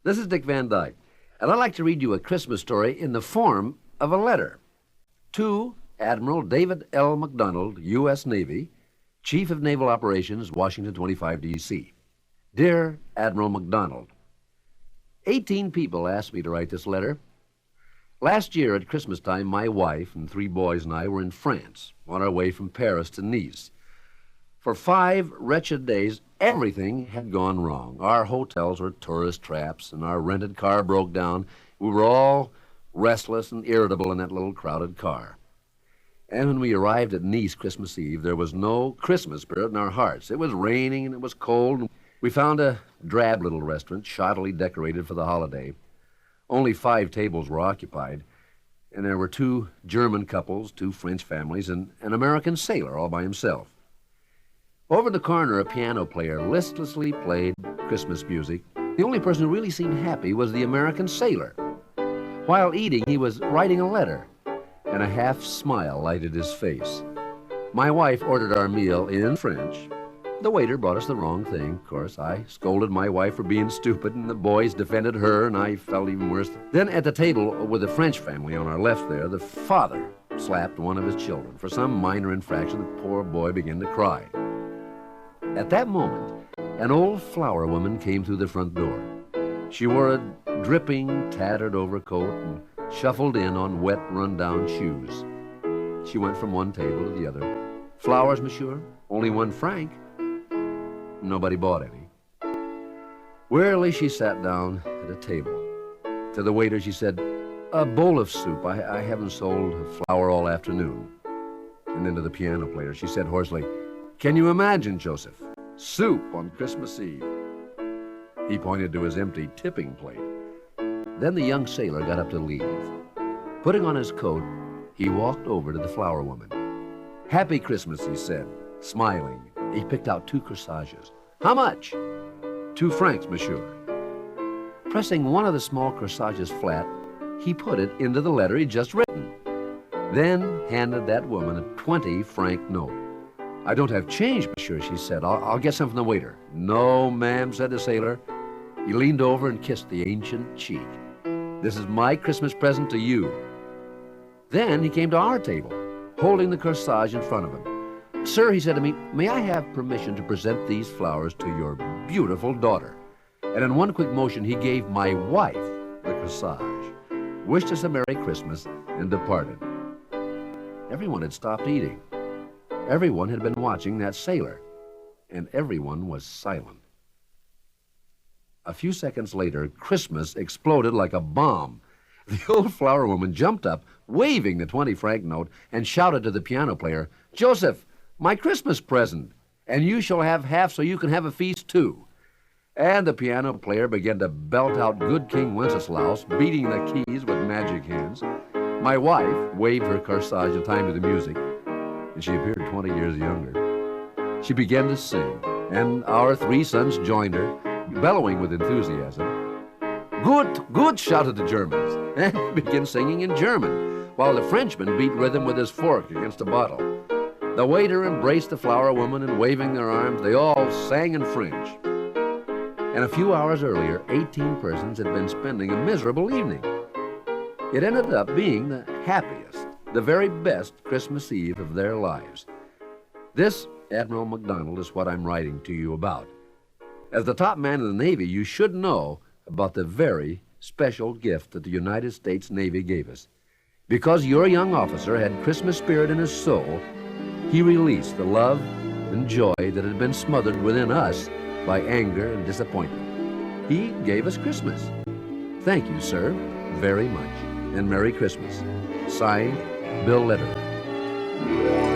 This is Dick Van Dyke, and I'd like to read you a Christmas story in the form of a letter. To Admiral David L. McDonald, U.S. Navy, Chief of Naval Operations, Washington 25, D.C. Dear Admiral McDonald, 18 people asked me to write this letter. Last year at Christmas time, my wife and 3 boys and I were in France, on our way from Paris to Nice. For 5 wretched days, everything had gone wrong. Our hotels were tourist traps, and our rented car broke down. We were all restless and irritable in that little crowded car. And when we arrived at Nice Christmas Eve, there was no Christmas spirit in our hearts. It was raining and it was cold. We found a drab little restaurant, shoddily decorated for the holiday. Only 5 tables were occupied, and there were 2 German couples, 2 French families, and an American sailor all by himself. Over in the corner, a piano player listlessly played Christmas music. The only person who really seemed happy was the American sailor. While eating, he was writing a letter, and a half smile lighted his face. My wife ordered our meal in French. The waiter brought us the wrong thing, of course. I scolded my wife for being stupid, and the boys defended her, and I felt even worse. Then at the table with the French family on our left there, the father slapped one of his children. For some minor infraction, the poor boy began to cry. At that moment, an old flower woman came through the front door. She wore a dripping, tattered overcoat and shuffled in on wet, run-down shoes. She went from one table to the other. Flowers, monsieur? Only 1 franc. Nobody bought any. Wearily, she sat down at a table. To the waiter, she said, "A bowl of soup. I haven't sold a flower all afternoon." And then to the piano player, she said hoarsely, "Can you imagine, Joseph? Soup on Christmas Eve." He pointed to his empty tipping plate. Then the young sailor got up to leave. Putting on his coat, he walked over to the flower woman. "Happy Christmas," he said, smiling. He picked out 2 corsages. "How much?" 2 francs, monsieur." Pressing one of the small corsages flat, he put it into the letter he'd just written, then handed that woman a 20-franc note. "I don't have change, monsieur," she said. I'll get some from the waiter." "No, ma'am," said the sailor. He leaned over and kissed the ancient cheek. "This is my Christmas present to you." Then he came to our table, holding the corsage in front of him. "Sir," he said to me, "may I have permission to present these flowers to your beautiful daughter?" And in one quick motion, he gave my wife the corsage, wished us a Merry Christmas, and departed. Everyone had stopped eating. Everyone had been watching that sailor, and everyone was silent. A few seconds later, Christmas exploded like a bomb. The old flower woman jumped up, waving the 20-franc note, and shouted to the piano player, "Joseph, my Christmas present, and you shall have half so you can have a feast too." And the piano player began to belt out Good King Wenceslaus, beating the keys with magic hands. My wife waved her corsage in time to the music, and she appeared 20 years younger. She began to sing, and our 3 sons joined her, bellowing with enthusiasm. "Good, good," shouted the Germans, and began singing in German, while the Frenchman beat rhythm with his fork against a bottle. The waiter embraced the flower woman, and waving their arms, they all sang in French. And a few hours earlier, 18 persons had been spending a miserable evening. It ended up being the happiest, the very best Christmas Eve of their lives. This, Admiral McDonald, is what I'm writing to you about. As the top man in the Navy, you should know about the very special gift that the United States Navy gave us. Because your young officer had Christmas spirit in his soul, he released the love and joy that had been smothered within us by anger and disappointment. He gave us Christmas. Thank you, sir, very much, and Merry Christmas. Signed, Bill Lederer.